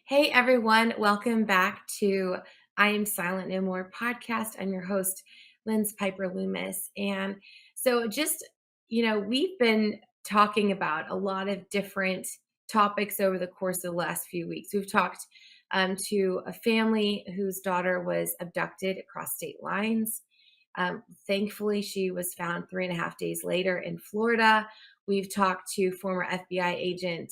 Hey everyone, welcome back to I Am Silent No More podcast. I'm your host, Lynz Piper-Loomis. And so we've been talking about a lot of different topics over the course of the last few weeks. We've talked to a family whose daughter was abducted across state lines. Thankfully, she was found 3.5 days later in Florida. We've talked to former FBI agent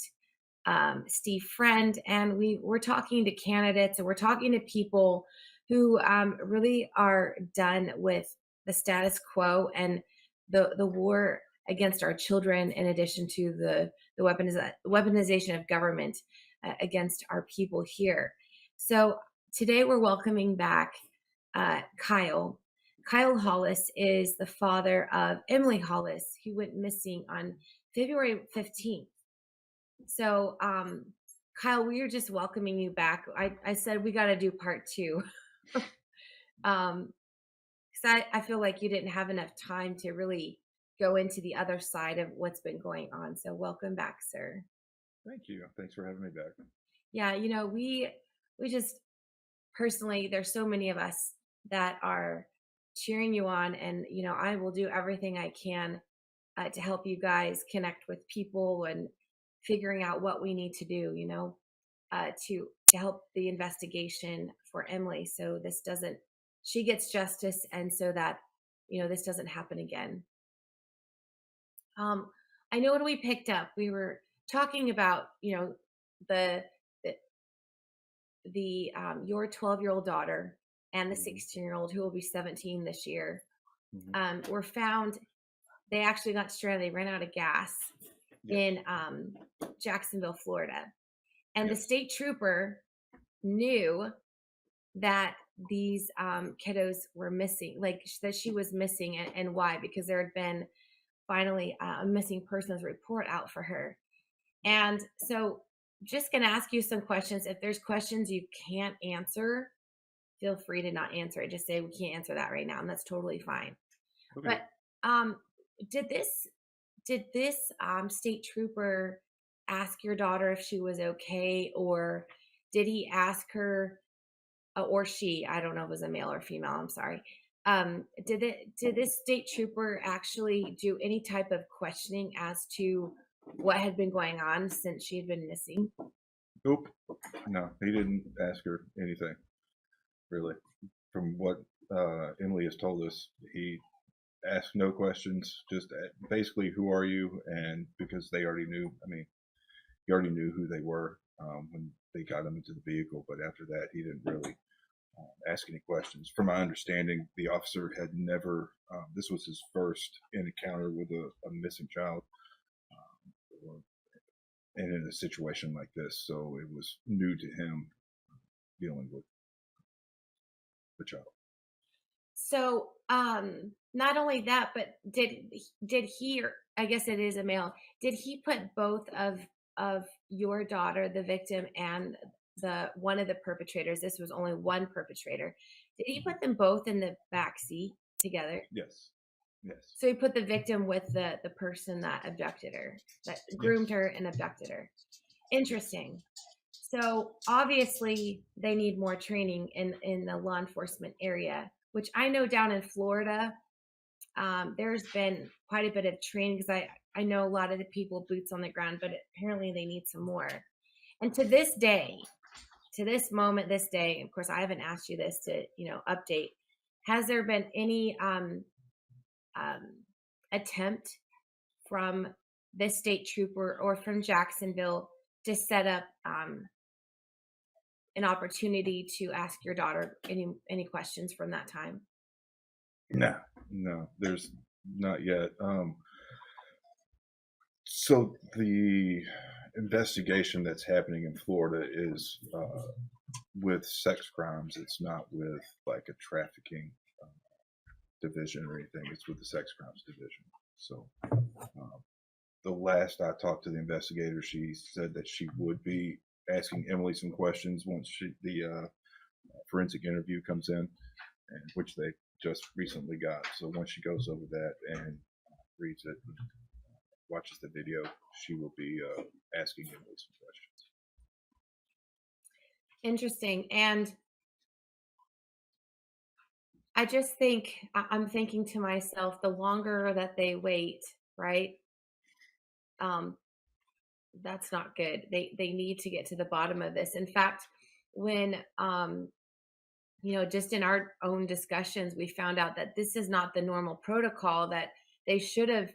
Steve Friend, and we're talking to candidates and we're talking to people who really are done with the status quo and the war against our children, in addition to the weaponization of government against our people here. So today we're welcoming back Kyle. Kyle Hollis is the father of Emily Hollis, who went missing on February 15th. So, Kyle, we are just welcoming you back. I said we got to do part two. Because I feel like you didn't have enough time to really go into the other side of what's been going on. So welcome back, sir. Thank you. Thanks for having me back. Yeah, we just personally, there's so many of us that are cheering you on, and I will do everything I can to help you guys connect with people and figuring out what we need to do, to help the investigation for Emily, so she gets justice, and so that this doesn't happen again. I know when we picked up, we were talking about the your 12-year-old daughter and the 16-year-old who will be 17 this year were found. They actually got stranded. They ran out of gas in Jacksonville, Florida. And the state trooper knew that these kiddos were missing, like that she was missing, and why? Because there had been finally a missing persons report out for her. And so just going to ask you some questions. If there's questions you can't answer, feel free to not answer it. Just say we can't answer that right now, and that's totally fine. Okay. But did this state trooper ask your daughter if she was okay, or did he ask her, or she? I don't know if it was a male or female. I'm sorry. Did this state trooper actually do any type of questioning as to what had been going on since she had been missing? Nope. No, he didn't ask her anything, really. From what Emily has told us, he asked no questions, just basically, who are you? And because they already knew, he already knew who they were when they got him into the vehicle. But after that, he didn't really ask any questions. From my understanding, the officer had never, this was his first encounter with a missing child. And in a situation like this, so it was new to him dealing with the child. So, not only that, but did he, or I guess it is a male, did he put both of your daughter, the victim, and the one of the perpetrators? This was only one perpetrator. Did he put them both in the back seat together? Yes. So he put the victim with the person that abducted her, that groomed her and abducted her. Interesting. So obviously they need more training in the law enforcement area, which I know down in Florida, there's been quite a bit of training, because I know a lot of the people boots on the ground, but apparently they need some more. And to this day, to this moment, this day, of course, I haven't asked you this to, update. Has there been any attempt from this state trooper or from Jacksonville to set up an opportunity to ask your daughter any questions from that time? No, there's not yet. So the investigation that's happening in Florida is with sex crimes. It's not with like a trafficking division or anything. It's with the sex crimes division. So the last I talked to the investigator, she said that she would be asking Emily some questions once the forensic interview comes in, and which they just recently got. So once she goes over that and reads it, and watches the video, she will be asking Emily some questions. Interesting. And I just think I'm thinking to myself, the longer that they wait, right? Um, that's not good. They need to get to the bottom of this. In fact, when just in our own discussions, we found out that this is not the normal protocol, that they should have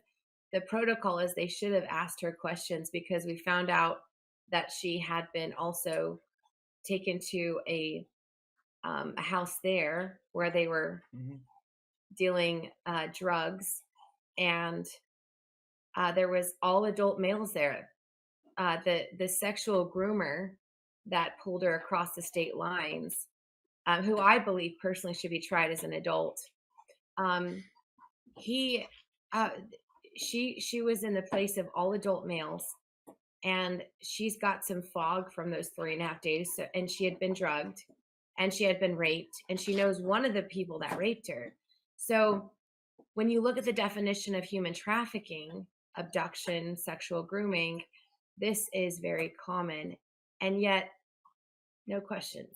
the protocol is they should have asked her questions, because we found out that she had been also taken to a house there where they were Hmm. dealing drugs, and there was all adult males there. The sexual groomer that pulled her across the state lines, who I believe personally should be tried as an adult. Um, he, uh, she was in the place of all adult males, and she's got some fog from those 3.5 days. So, and she had been drugged, and she had been raped, and she knows one of the people that raped her. So when you look at the definition of human trafficking, abduction, sexual grooming, this is very common, and yet no questions.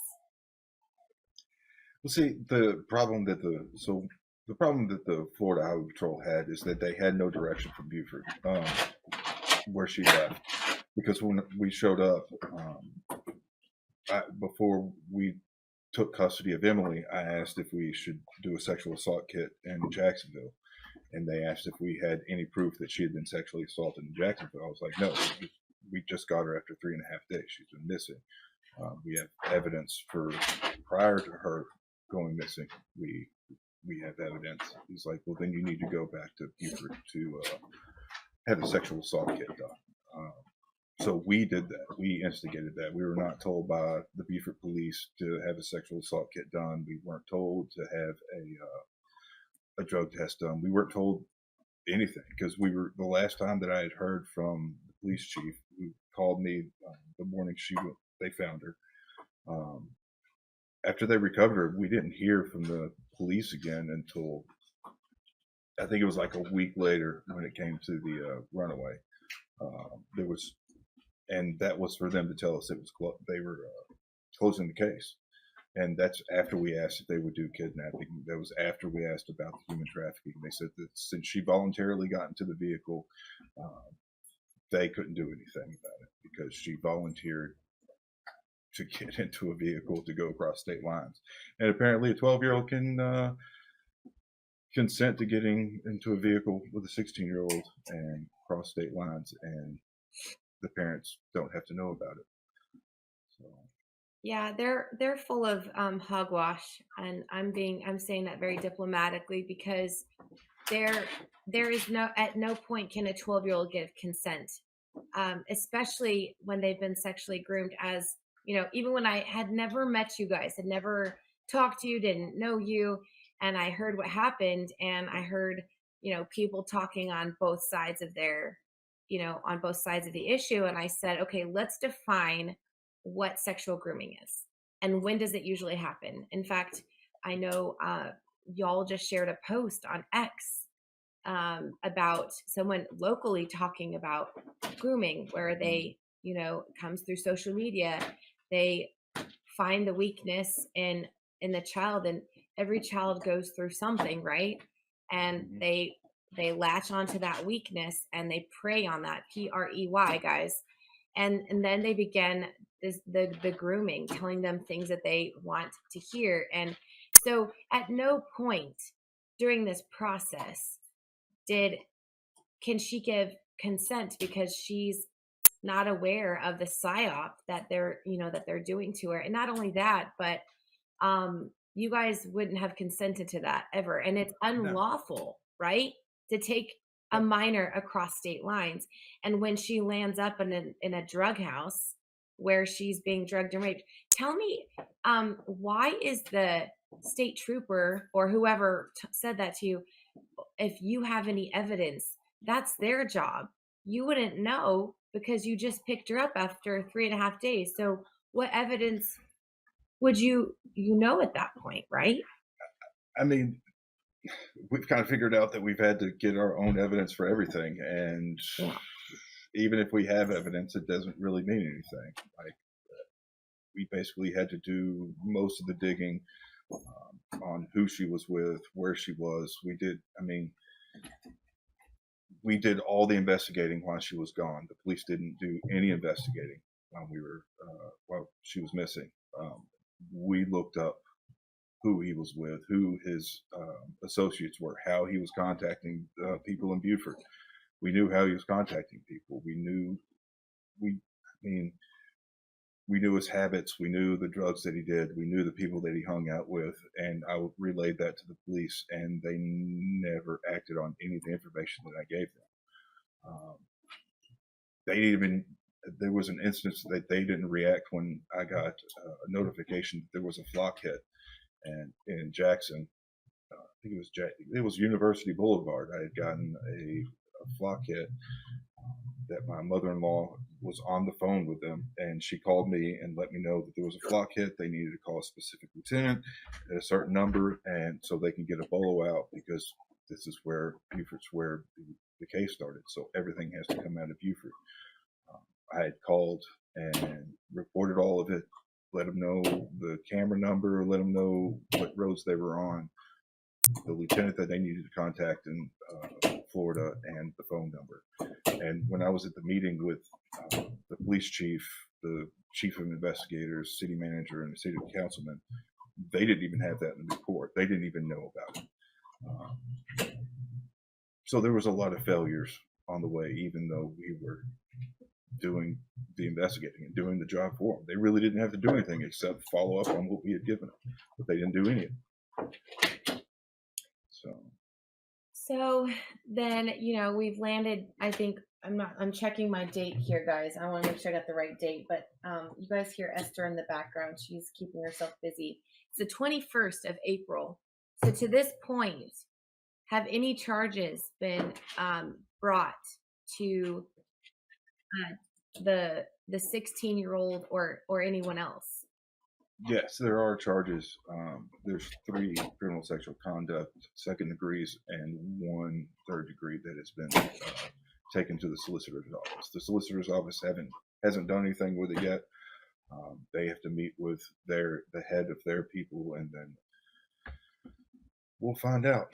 Well, see, the problem that the Florida Highway Patrol had is that they had no direction from Buford, where she left, because when we showed up, before we took custody of Emily, I asked if we should do a sexual assault kit in Jacksonville, and they asked if we had any proof that she had been sexually assaulted in Jacksonville. I was like, no, we just got her after 3.5 days. She's been missing. We have evidence for prior to her going missing. We have evidence. He's like, well, then you need to go back to Buford to have a sexual assault kit done. So we did that. We instigated that. We were not told by the Beaufort police to have a sexual assault kit done. We weren't told to have a drug test done. We weren't told anything, because we were, the last time that I had heard from the police chief, who called me the morning they found her. After they recovered her, we didn't hear from the police again until I think it was like a week later when it came to the runaway. There was, and that was for them to tell us they were closing the case. And that's after we asked if they would do kidnapping. That was after we asked about the human trafficking. They said that since she voluntarily got into the vehicle, they couldn't do anything about it because she volunteered to get into a vehicle to go across state lines. And apparently, a 12-year-old can consent to getting into a vehicle with a 16-year-old and cross state lines, and the parents don't have to know about it. So, Yeah, they're full of hogwash, and I'm saying that very diplomatically, because there there is no at no point can a 12-year-old give consent, especially when they've been sexually groomed. As even when I had never met you guys, had never talked to you, didn't know you, and I heard what happened, and I heard people talking on both sides of on both sides of the issue, and I said, okay, let's define what sexual grooming is and when does it usually happen. In fact, I know y'all just shared a post on X about someone locally talking about grooming, where they, comes through social media. They find the weakness in the child, and every child goes through something, right? And mhm. they latch onto that weakness and they prey on that, prey, guys. And then they begin the grooming, telling them things that they want to hear. And so at no point during this process did can she give consent, because she's not aware of the psyop that they're doing to her. And not only that, but you guys wouldn't have consented to that ever, and it's No. unlawful, right, to take a Yep. minor across state lines. And when she lands up in a drug house where she's being drugged and raped, tell me, why is the state trooper or whoever said that to you, if you have any evidence, that's their job. You wouldn't know because you just picked her up after 3.5 days. So what evidence would you at that point, right? I mean, we've kind of figured out that we've had to get our own evidence for everything, and Yeah. even if we have evidence, it doesn't really mean anything. Like, we basically had to do most of the digging on who she was with, where she was. We did all the investigating while she was gone. The police didn't do any investigating while she was missing. We looked up who he was with, who his associates were, how he was contacting people in Beaufort. We knew how he was contacting people. We knew his habits. We knew the drugs that he did. We knew the people that he hung out with. And I relayed that to the police, and they never acted on any of the information that I gave them. There was an instance that they didn't react when I got a notification that there was a flock hit, and in Jackson, I think it was University Boulevard. I had gotten a flock hit that my mother-in-law was on the phone with them, and she called me and let me know that there was a flock hit. They needed to call a specific lieutenant at a certain number, and so they can get a bolo out, because this is Beaufort's where the case started. So everything has to come out of Beaufort. I had called and reported all of it, let them know the camera number, let them know what roads they were on, the lieutenant that they needed to contact in Florida, and the phone number. And when I was at the meeting with the police chief, the chief of investigators, city manager, and the city councilman, they didn't even have that in the report. They didn't even know about it. So there was a lot of failures on the way, even though we were doing the investigating and doing the job for them. They really didn't have to do anything except follow up on what we had given them, but they didn't do any of it. So then, we've landed, I think, I'm checking my date here, guys. I want to make sure I got the right date, but you guys hear Esther in the background. She's keeping herself busy. It's the 21st of April. So to this point, have any charges been brought to the 16-year-old or anyone else? Yes, there are charges. There's 3 criminal sexual conduct, second degrees, and 1 third degree that has been taken to the solicitor's office. The solicitor's office hasn't done anything with it yet. They have to meet with the head of their people, and then we'll find out.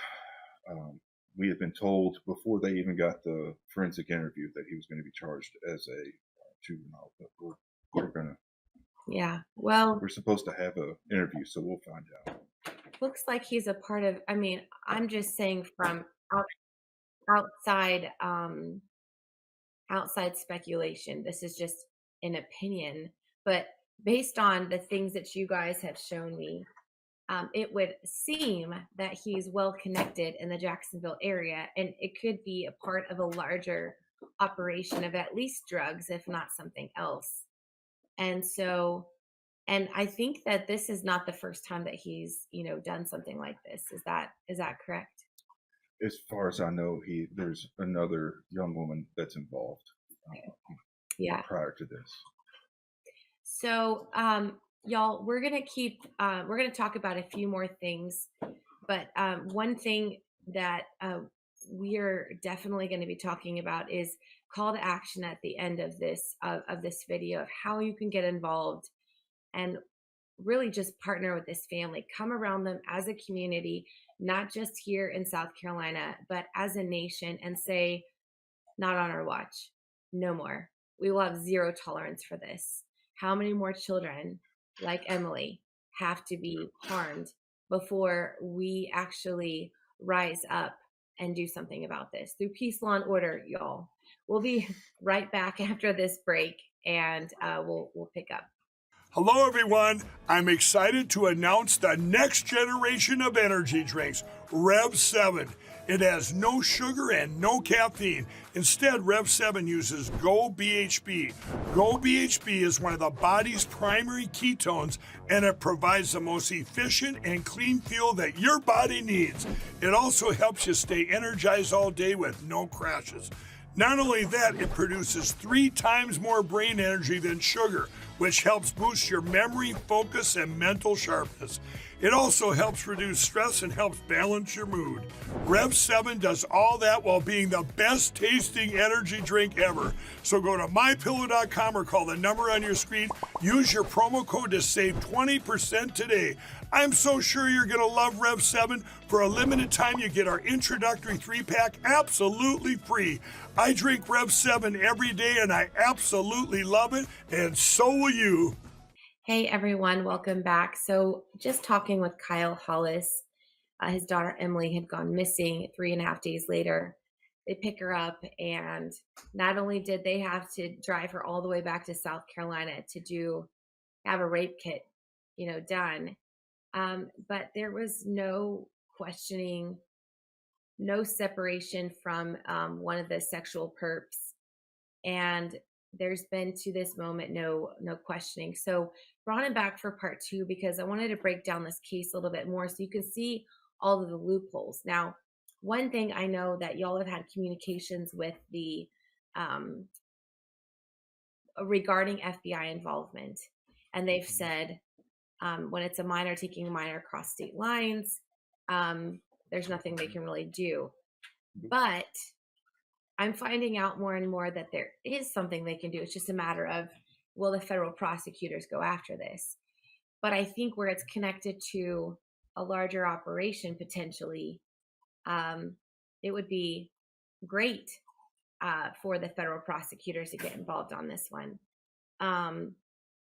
We had been told before they even got the forensic interview that he was going to be charged as a juvenile, but we're going to. Yeah, well, we're supposed to have an interview, so we'll find out. Looks like he's a part of, I'm just saying from outside speculation. This is just an opinion, but based on the things that you guys have shown me, it would seem that he's well connected in the Jacksonville area, and it could be a part of a larger operation of at least drugs, if not something else. And I think that this is not the first time that he's, done something like this. Is that correct? As far as I know, there's another young woman that's involved. Prior to this. So, y'all, we're gonna talk about a few more things, but one thing that we are definitely going to be talking about is call to action at the end of this video of how you can get involved and really just partner with this family. Come around them as a community, not just here in South Carolina, but as a nation, and say, not on our watch, no more. We will have zero tolerance for this. How many more children like Emily have to be harmed before we actually rise up and do something about this through peace, law, and order, y'all? We'll be right back after this break, and we'll pick up. Hello, everyone. I'm excited to announce the next generation of energy drinks, Rev 7. It has no sugar and no caffeine. Instead, Rev 7 uses Go BHB. Go BHB is one of the body's primary ketones, and it provides the most efficient and clean fuel that your body needs. It also helps you stay energized all day with no crashes. Not only that, it produces 3 times more brain energy than sugar, which helps boost your memory, focus, and mental sharpness. It also helps reduce stress and helps balance your mood. Rev 7 does all that while being the best tasting energy drink ever. So go to mypillow.com or call the number on your screen. Use your promo code to save 20% today. I'm so sure you're going to love Rev 7. For a limited time, you get our introductory 3-pack absolutely free. I drink Rev 7 every day and I absolutely love it, and so will you. Hey everyone, welcome back. So just talking with Kyle Hollis, his daughter Emily had gone missing 3.5 days later. They pick her up, and not only did they have to drive her all the way back to South Carolina to have a rape kit, done. But there was no questioning, no separation from one of the sexual perps. And there's been to this moment no questioning. So brought him back for part 2 because I wanted to break down this case a little bit more so you can see all of the loopholes. Now, one thing I know that y'all have had communications with the regarding FBI involvement, and they've said when it's a minor taking a minor across state lines, there's nothing they can really do. But I'm finding out more and more that there is something they can do. It's just a matter of, will the federal prosecutors go after this? But I think where it's connected to a larger operation potentially, it would be great for the federal prosecutors to get involved on this one.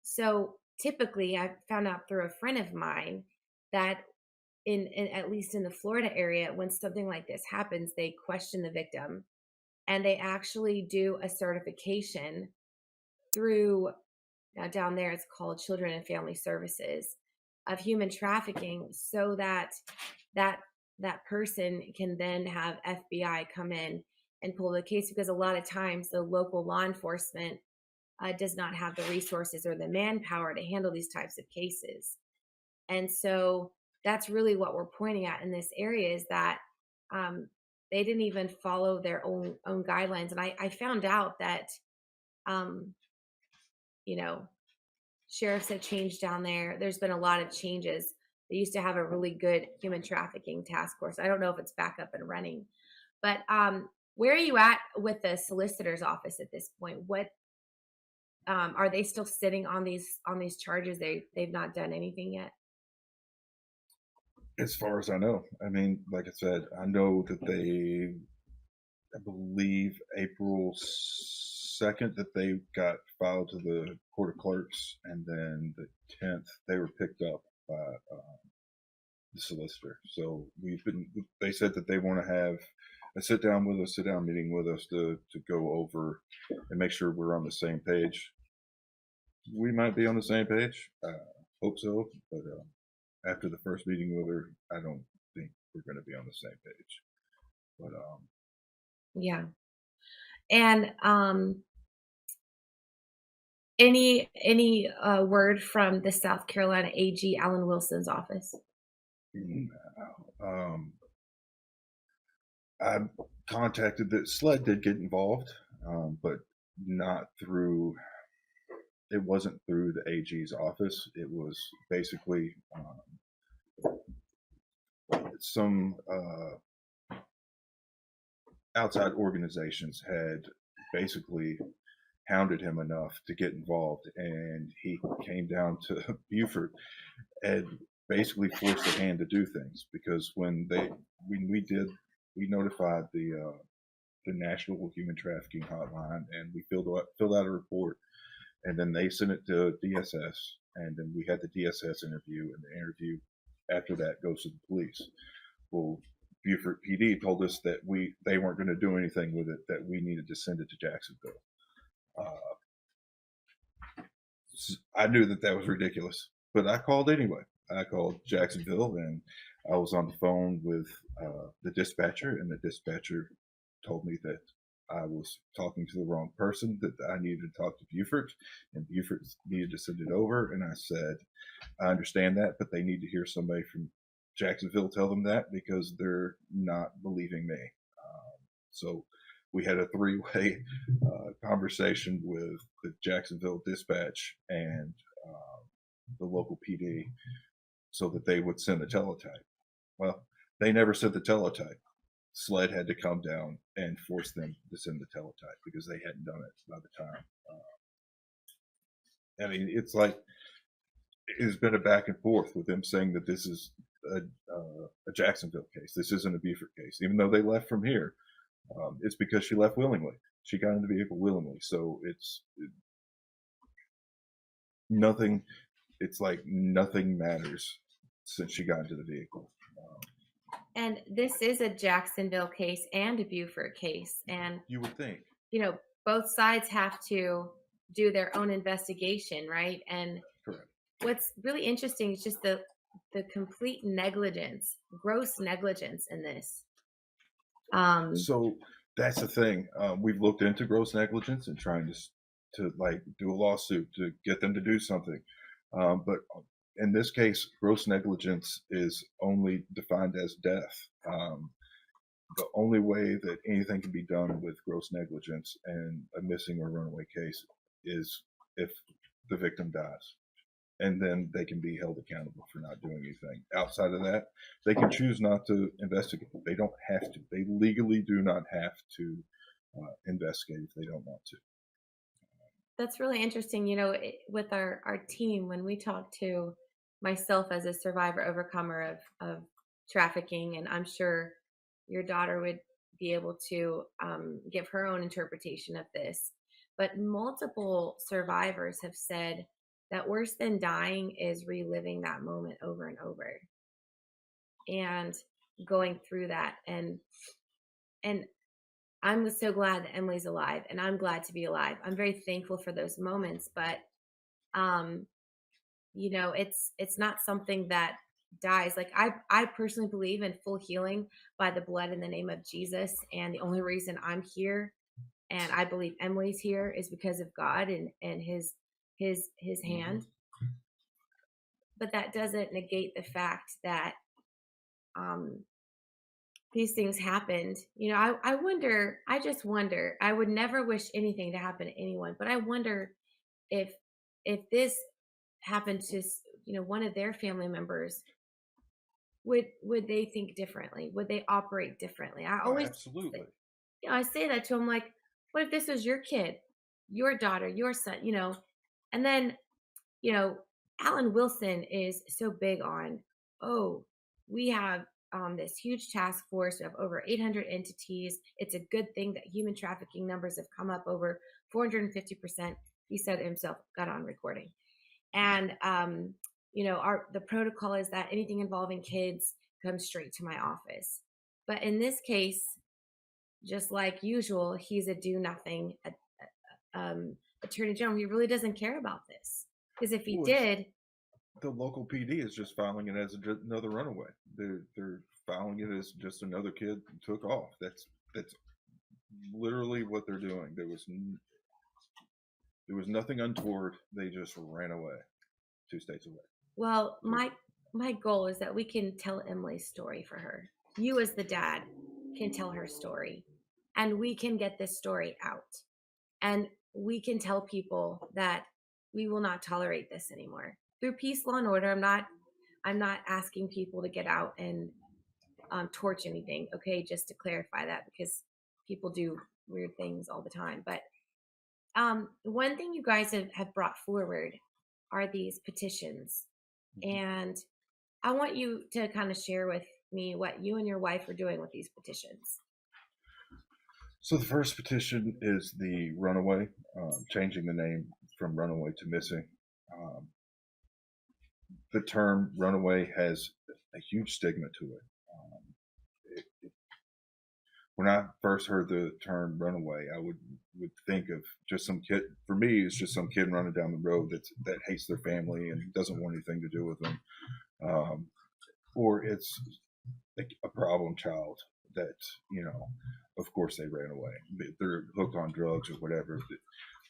So typically, I found out through a friend of mine that in at least in the Florida area, when something like this happens, they question the victim. And they actually do a certification through, down there it's called Children and Family Services, of human trafficking, so that person can then have FBI come in and pull the case, because a lot of times the local law enforcement does not have the resources or the manpower to handle these types of cases. And so that's really what we're pointing at in this area, is that they didn't even follow their own guidelines. And I found out that, sheriffs have changed down there. There's been a lot of changes. They used to have a really good human trafficking task force. I don't know if it's back up and running, but where are you at with the solicitor's office at this point? What are they still sitting on these charges? They've not done anything yet. As far as I know, I mean, like I said, I know that I believe April 2nd that they got filed to the Court of Clerks, and then the 10th they were picked up by the solicitor. So they said that they want to have a sit down meeting with us to go over and make sure we're on the same page. We might be on the same page. Hope so, but after the first meeting with her, I don't think we're going to be on the same page. But yeah. And any word from the South Carolina AG Alan Wilson's office? I contacted that SLED did get involved, but not through. It wasn't through the AG's office. It was basically some outside organizations had basically hounded him enough to get involved, and he came down to Beaufort and basically forced the hand to do things. Because when we notified the National Human Trafficking Hotline, and we filled out a report. And then they sent it to DSS, and then we had the DSS interview, and the interview after that goes to the police. Well, Beaufort PD told us that they weren't going to do anything with it, that we needed to send it to Jacksonville. I knew that was ridiculous, but I called anyway. I called Jacksonville, and I was on the phone with the dispatcher, and the dispatcher told me that I was talking to the wrong person, that I needed to talk to Beaufort, and Beaufort needed to send it over. And I said, I understand that, but they need to hear somebody from Jacksonville tell them that, because they're not believing me. So we had a three-way conversation with the Jacksonville dispatch and the local PD so that they would send the teletype. Well, they never sent the teletype. SLED had to come down and force them to send the teletype because they hadn't done it by the time. I mean, it's like it's been a back and forth with them saying that this is a Jacksonville case. This isn't a Beaufort case, even though they left from here. It's because she left willingly. She got in the vehicle willingly. So nothing. It's like nothing matters since she got into the vehicle. And this is a Jacksonville case and a Beaufort case. And you would think, both sides have to do their own investigation, right? And correct. What's really interesting is just the complete negligence, gross negligence in this. So that's the thing. We've looked into gross negligence and trying to like do a lawsuit to get them to do something. But in this case, gross negligence is only defined as death. The only way that anything can be done with gross negligence and a missing or runaway case is if the victim dies. And then they can be held accountable for not doing anything. Outside of that, they can choose not to investigate. They don't have to. They legally do not have to investigate if they don't want to. That's really interesting. With our team, when we talk to myself as a survivor overcomer of trafficking, and I'm sure your daughter would be able to give her own interpretation of this, but multiple survivors have said that worse than dying is reliving that moment over and over and going through that. And I'm so glad that Emily's alive, and I'm glad to be alive. I'm very thankful for those moments, but it's not something that dies. Like I personally believe in full healing by the blood in the name of Jesus. And the only reason I'm here and I believe Emily's here is because of God and his hand. But that doesn't negate the fact that these things happened. I just wonder, I would never wish anything to happen to anyone, but I wonder if this happened to one of their family members, would they think differently? Would they operate differently? I always absolutely. I say that to them, like, what if this was your kid, your daughter, your son, and then, Alan Wilson is so big on, we have this huge task force. We have over 800 entities. It's a good thing that human trafficking numbers have come up over 450%. He said it himself, got on recording. And, the protocol is that anything involving kids comes straight to my office. But in this case, just like usual, he's a do nothing attorney general. He really doesn't care about this, because if he did, the local PD is just filing it as another runaway. They're filing it as just another kid who took off. That's literally what they're doing. There was nothing untoward. They just ran away 2 states away. Well, my goal is that we can tell Emily's story for her. You as the dad can tell her story, and we can get this story out, and we can tell people that we will not tolerate this anymore through peace, law, and order. I'm not asking people to get out and torch anything. Okay, just to clarify that, because people do weird things all the time. But one thing you guys have brought forward are these petitions. And I want you to kind of share with me what you and your wife are doing with these petitions. So the first petition is the runaway, changing the name from runaway to missing. The term runaway has a huge stigma to it. When I first heard the term runaway, I would think of just some kid. For me, it's just some kid running down the road that hates their family and doesn't want anything to do with them, or it's like a problem child that of course they ran away. They're hooked on drugs or whatever.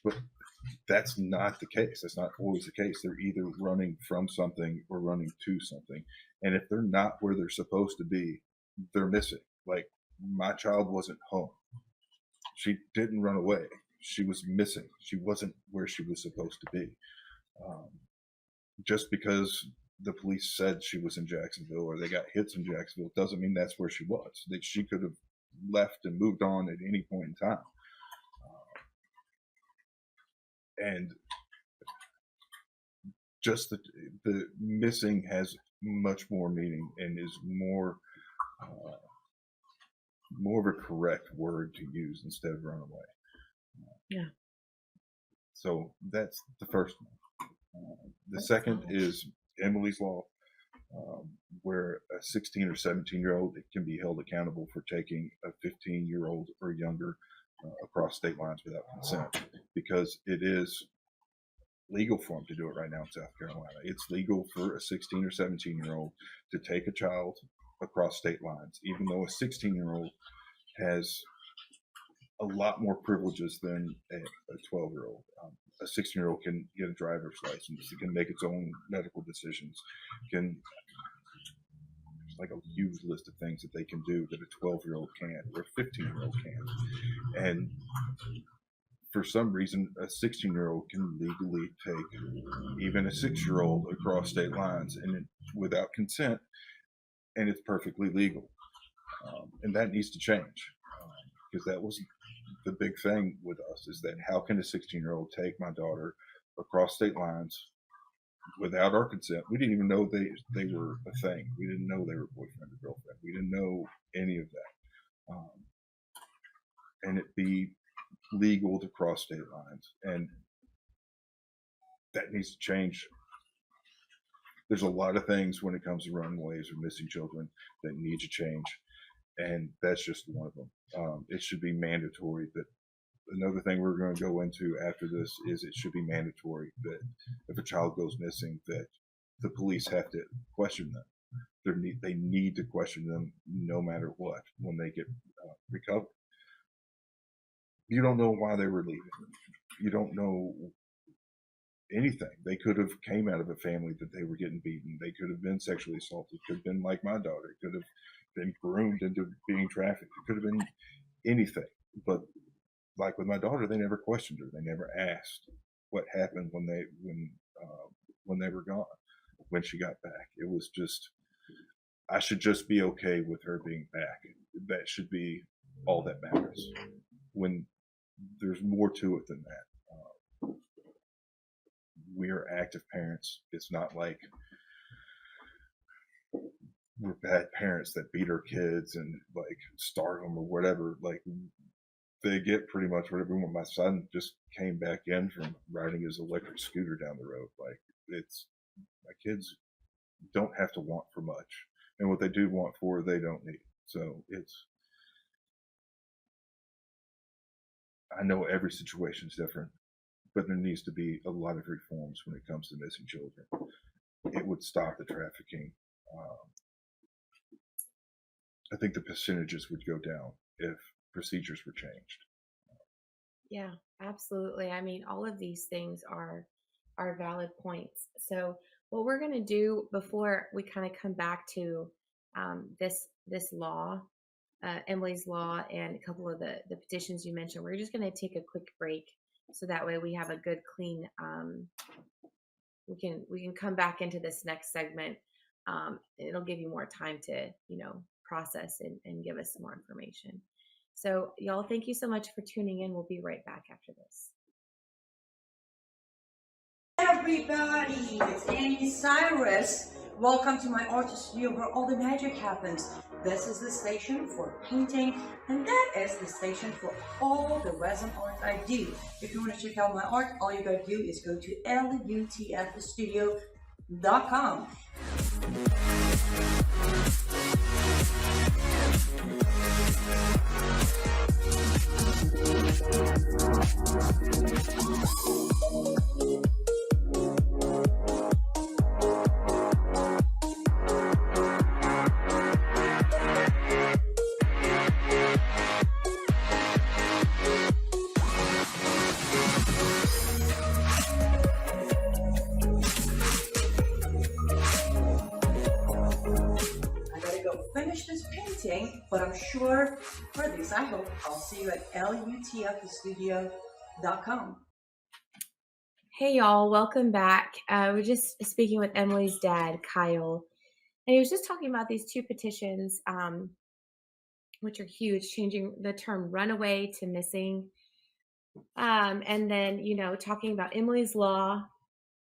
But that's not the case. That's not always the case. They're either running from something or running to something, and if they're not where they're supposed to be, they're missing. Like, my child wasn't home. She didn't run away. She was missing. She wasn't where she was supposed to be. Just because the police said she was in Jacksonville or they got hits in Jacksonville doesn't mean that's where she was. That she could have left and moved on at any point in time. And just the missing has much more meaning and is more of a correct word to use instead of runaway. Yeah. So that's the first one. The second is Emily's Law, where a 16 or 17-year-old can be held accountable for taking a 15-year-old or younger across state lines without consent, because it is legal for them to do it right now in South Carolina. It's legal for a 16 or 17-year-old to take a child across state lines, even though a 16-year-old has a lot more privileges than a 12-year-old. A 16-year-old can get a driver's license. It can make its own medical decisions. There's like a huge list of things that they can do that a 12-year-old can't or a 15-year-old can't. And for some reason, a 16-year-old can legally take even a 6-year-old across state lines and without consent, and it's perfectly legal. And that needs to change, because that was the big thing with us, is that how can a 16-year-old take my daughter across state lines without our consent? We didn't even know they were a thing. We didn't know they were boyfriend or girlfriend. We didn't know any of that. And it be legal to cross state lines. And that needs to change. There's a lot of things when it comes to runaways or missing children that need to change. And that's just one of them. It should be mandatory. That another thing we're going to go into after this is it should be mandatory that if a child goes missing, that the police have to question them. They need to question them no matter what when they get recovered. You don't know why they were leaving. You don't know anything. They could have came out of a family that they were getting beaten. They could have been sexually assaulted. Could have been like my daughter. It could have been groomed into being trafficked. It could have been anything. But like with my daughter, they never questioned her. They never asked what happened when they were gone, when she got back. It was just, I should just be okay with her being back. That should be all that matters. When there's more to it than that. We are active parents. It's not like we're bad parents that beat our kids and like starve them or whatever. Like they get pretty much whatever. When my son just came back in from riding his electric scooter down the road, like it's, my kids don't have to want for much, and what they do want for, they don't need. So it's, I know every situation is different, but there needs to be a lot of reforms when it comes to missing children. It would stop the trafficking. I think the percentages would go down if procedures were changed. Yeah, absolutely. I mean, all of these things are valid points. So what we're going to do before we kind of come back to this law, Emily's Law, and a couple of the petitions you mentioned, we're just going to take a quick break so that way we have a good clean we can come back into this next segment. It'll give you more time to process and give us some more information. So y'all, thank you so much for tuning in. We'll be right back after this. Everybody, it's Annie Cyrus. Welcome to my art studio where all the magic happens. This is the station for painting, and that is the station for all the resin art I do. If you want to check out my art, all you gotta do is go to lutfstudio.com. go finish this painting, but I'm sure, or at least I hope, I'll see you at lutfthestudio.com. Hey y'all, welcome back. We're just speaking with Emily's dad, Kyle, and he was just talking about these two petitions, which are huge, changing the term runaway to missing. And then, talking about Emily's law,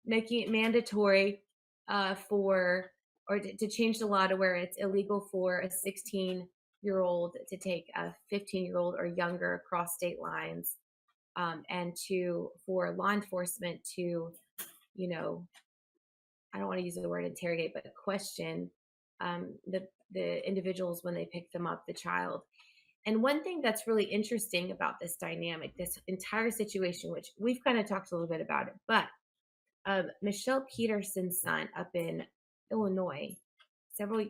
making it mandatory to change the law to where it's illegal for a 16-year-old to take a 15-year-old or younger across state lines, and for law enforcement to, I don't want to use the word interrogate, but question the individuals when they pick them up, the child. And one thing that's really interesting about this dynamic, this entire situation, which we've kind of talked a little bit about it, but Michelle Peterson's son up in Illinois, several,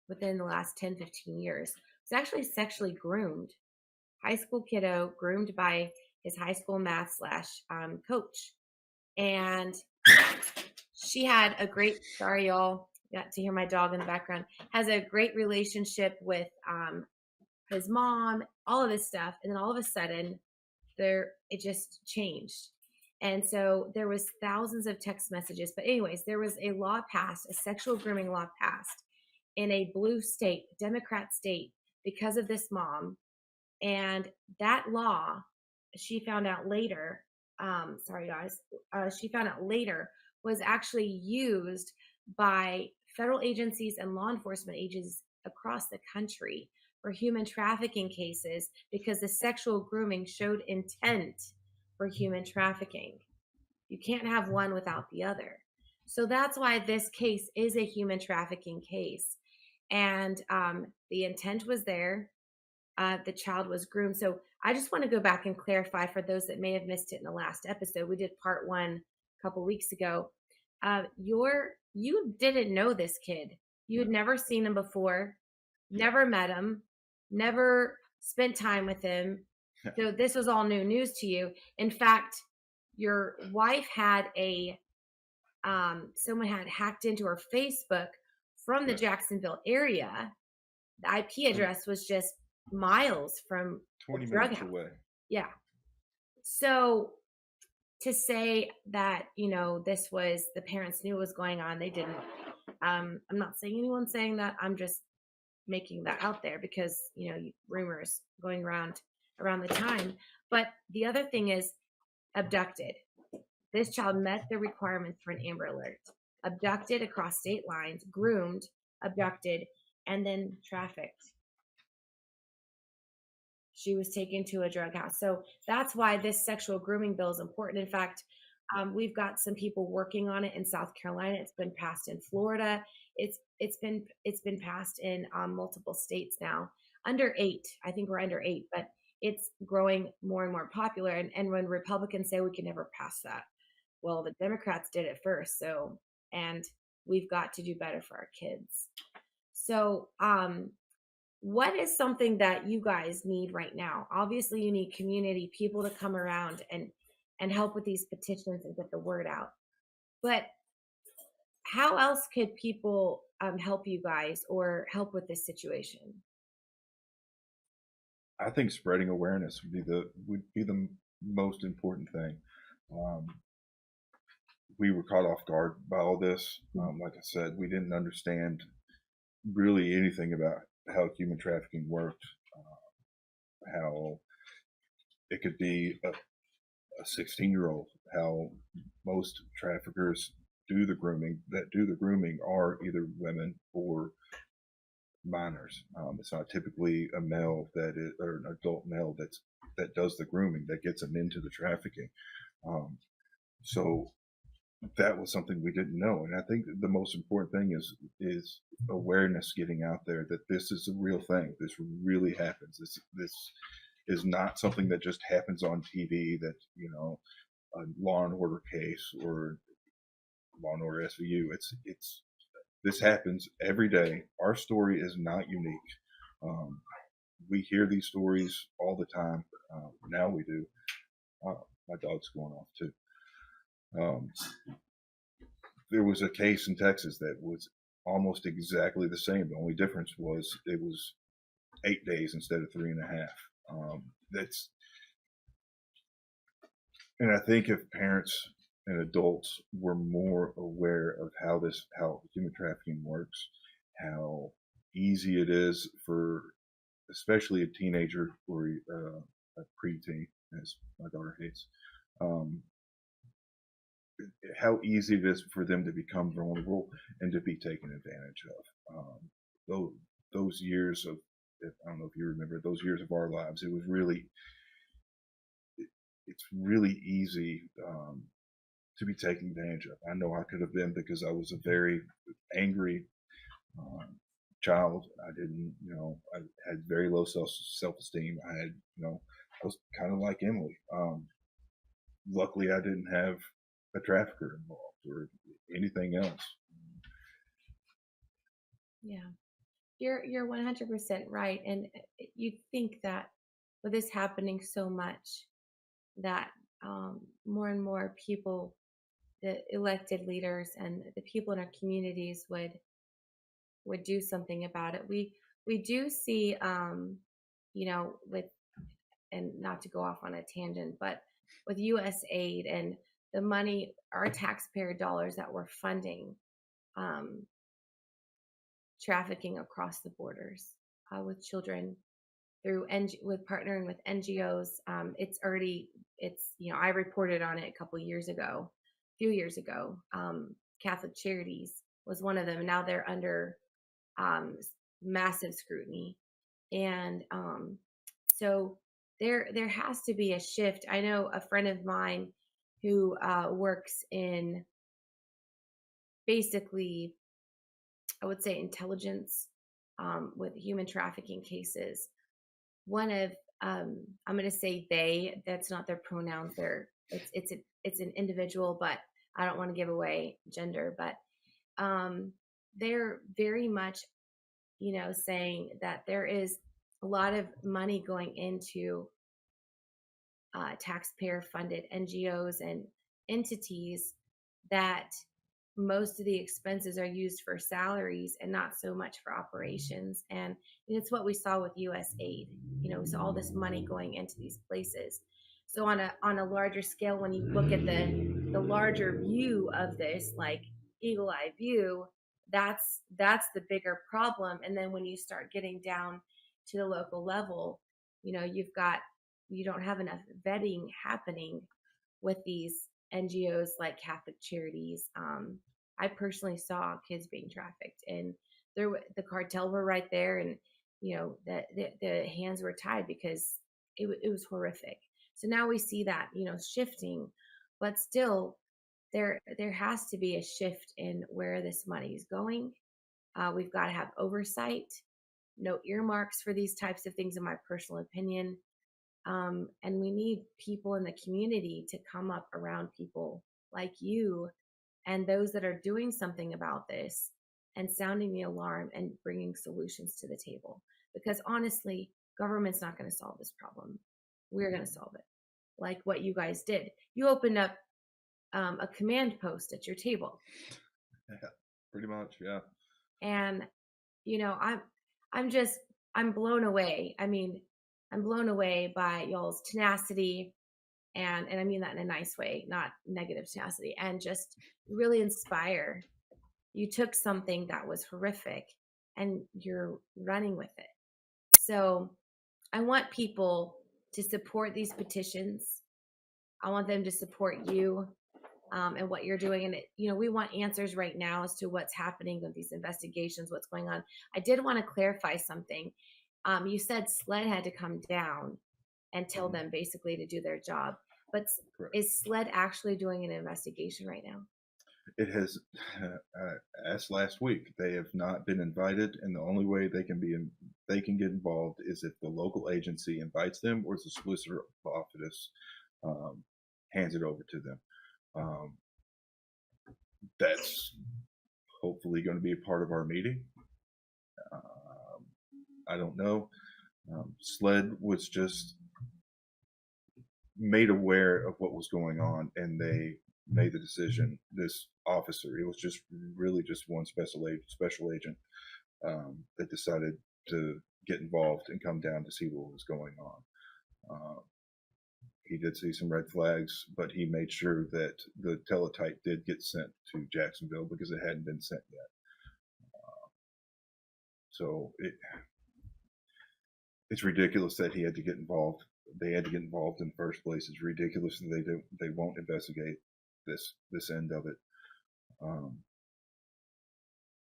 within the last 10, 15 years, was actually sexually groomed. High school kiddo groomed by his high school math / coach. And she had a great, sorry y'all, got to hear my dog in the background, has a great relationship with his mom, all of this stuff. And then all of a sudden it just changed. And so there was thousands of text messages. But anyways, there was a law passed, a sexual grooming law passed in a blue state, Democrat state, because of this mom. And that law, she found out later, she found out later was actually used by federal agencies and law enforcement agencies across the country for human trafficking cases because the sexual grooming showed intent for human trafficking. You can't have one without the other. So that's why this case is a human trafficking case. And the intent was there. The child was groomed. So I just want to go back and clarify for those that may have missed it in the last episode. We did part 1 a couple weeks ago. You didn't know this kid. You had never seen him before, never met him, never spent time with him. So this was all new news to you. In fact, your wife had someone had hacked into her Facebook from the Jacksonville area. The IP address was just miles from 20 the drug minutes house. away. Yeah. So to say that, this was the parents knew what was going on, they didn't. I'm not saying anyone's saying that. I'm just making that out there because, rumors going around the time. But the other thing is abducted. This child met the requirements for an Amber Alert. Abducted across state lines, groomed, abducted, and then trafficked. She was taken to a drug house. So that's why this sexual grooming bill is important. In fact, we've got some people working on it in South Carolina. It's been passed in Florida. It's been passed in multiple states now. Under 8, I think we're under 8, but it's growing more and more popular. And when Republicans say we can never pass that, well, the Democrats did it first. And we've got to do better for our kids. So, what is something that you guys need right now? Obviously, you need community, people to come around and help with these petitions and get the word out. But how else could people help you guys or help with this situation? I think spreading awareness would be the most important thing. We were caught off guard by all this. Like I said, we didn't understand really anything about how human trafficking worked, how it could be a 16-year-old, how most traffickers do the grooming are either women or minors. It's not typically a male or an adult male that does the grooming, that gets them into the trafficking. So that was something we didn't know. And I think the most important thing is awareness getting out there that this is a real thing. This really happens. This is not something that just happens on TV, that, a Law and Order case or Law and Order SVU. This happens every day. Our story is not unique. We hear these stories all the time. Now we do. My dog's going off too. There was a case in Texas that was almost exactly the same. The only difference was it was 8 days instead of 3.5. That's, and I think if parents and adults were more aware of how human trafficking works, how easy it is for, especially a teenager or a preteen, as my daughter hates, how easy it is for them to become vulnerable and to be taken advantage of. Those years of, I don't know if you remember, those years of our lives, it was really, it's really easy to be taken advantage of. I know I could have been, because I was a very angry child. I didn't, I had very low self-esteem. I had, I was kind of like Emily. Luckily, I didn't have a trafficker involved or anything else. Yeah, you're 100% right, and you think that with this happening so much, that more and more people, the elected leaders and the people in our communities would do something about it. We do see, with, and not to go off on a tangent, but with U.S. aid and the money, our taxpayer dollars that we're funding trafficking across the borders with children through with partnering with NGOs. I reported on it a few years ago. Catholic Charities was one of them. Now they're under massive scrutiny, and so there has to be a shift. I know a friend of mine who works in, basically, I would say, intelligence with human trafficking cases. One of, I'm going to say they, that's not their pronouns. It's an individual, but I don't want to give away gender, but they're very much, saying that there is a lot of money going into taxpayer funded NGOs and entities, that most of the expenses are used for salaries and not so much for operations. And it's what we saw with U.S. aid. We saw all this money going into these places. So on a larger scale, when you look at the larger view of this, like eagle eye view, that's the bigger problem. And then when you start getting down to the local level, you don't have enough vetting happening with these NGOs like Catholic Charities. I personally saw kids being trafficked, and the cartel were right there, and the hands were tied because it was horrific. So now we see that shifting, but still there has to be a shift in where this money is going. We've got to have oversight, no earmarks for these types of things, in my personal opinion. And we need people in the community to come up around people like you and those that are doing something about this and sounding the alarm and bringing solutions to the table. Because honestly, government's not going to solve this problem. We're going to solve it. Like what you guys did. You opened up a command post at your table. Yeah, pretty much, yeah. And, I'm blown away. I mean, I'm blown away by y'all's tenacity, and I mean that in a nice way, not negative tenacity, and just really inspire. You took something that was horrific and you're running with it. So I want people to support these petitions. I want them to support you and what you're doing. And we want answers right now as to what's happening with these investigations, what's going on. I did want to clarify something. You said SLED had to come down and tell them basically to do their job. But correct. Is SLED actually doing an investigation right now? It has, as last week, they have not been invited, and the only way they can get involved is if the local agency invites them, or the solicitor office hands it over to them. That's hopefully going to be a part of our meeting. I don't know. SLED was just made aware of what was going on, and they made the decision this officer. It was just really just one special agent that decided to get involved and come down to see what was going on. He did see some red flags, but he made sure that the teletype did get sent to Jacksonville because it hadn't been sent yet. So it's ridiculous that he had to get involved. They had to get involved in the first place. It's ridiculous that they won't investigate this end of it.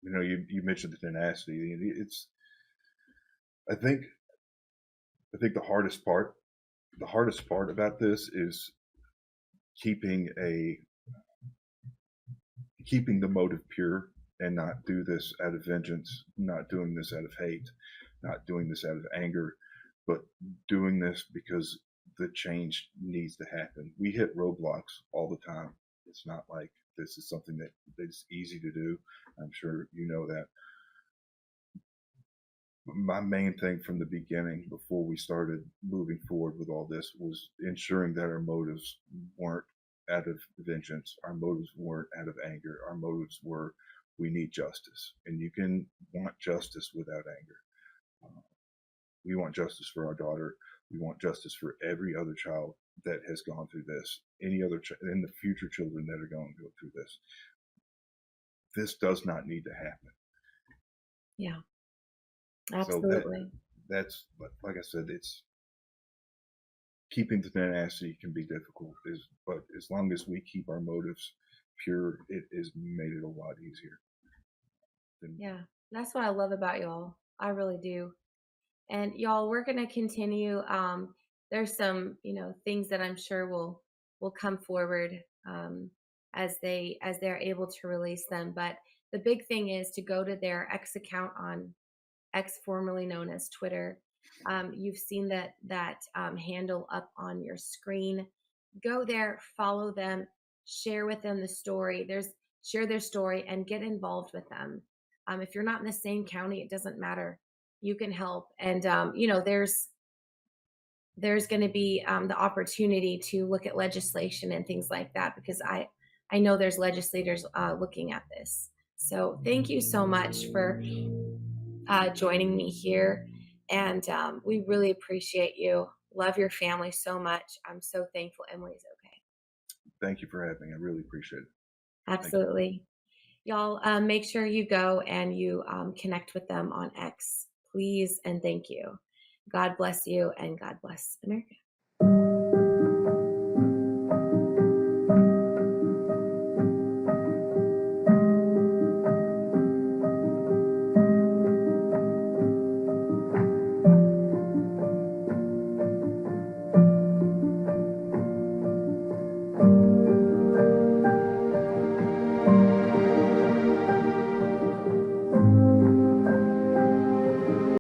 You mentioned the tenacity. I think the hardest part about this is keeping the motive pure and not do this out of vengeance, not doing this out of hate, not doing this out of anger, but doing this because the change needs to happen. We hit roadblocks all the time. It's not like this is something that is easy to do. I'm sure you know that. My main thing from the beginning, before we started moving forward with all this, was ensuring that our motives weren't out of vengeance. Our motives weren't out of anger. Our motives were, we need justice. And you can want justice without anger. We want justice for our daughter. We want justice for every other child that has gone through this, any other and the future children that are going to go through this. This does not need to happen. Yeah, absolutely. So that's, like I said, it's keeping the tenacity can be difficult, but as long as we keep our motives pure, it has made it a lot easier. Yeah, that's what I love about y'all. I really do. And y'all, we're going to continue. There's some, things that I'm sure will come forward as they're able to release them. But the big thing is to go to their X account on X, formerly known as Twitter. You've seen that handle up on your screen. Go there, follow them, share with them the story. Share their story and get involved with them. If you're not in the same county, it doesn't matter. You can help. And, there's going to be the opportunity to look at legislation and things like that, because I know there's legislators looking at this. So thank you so much for joining me here. And we really appreciate you. Love your family so much. I'm so thankful Emily's okay. Thank you for having me. I really appreciate it. Absolutely. Y'all make sure you go and you connect with them on X, please. And thank you. God bless you and God bless America.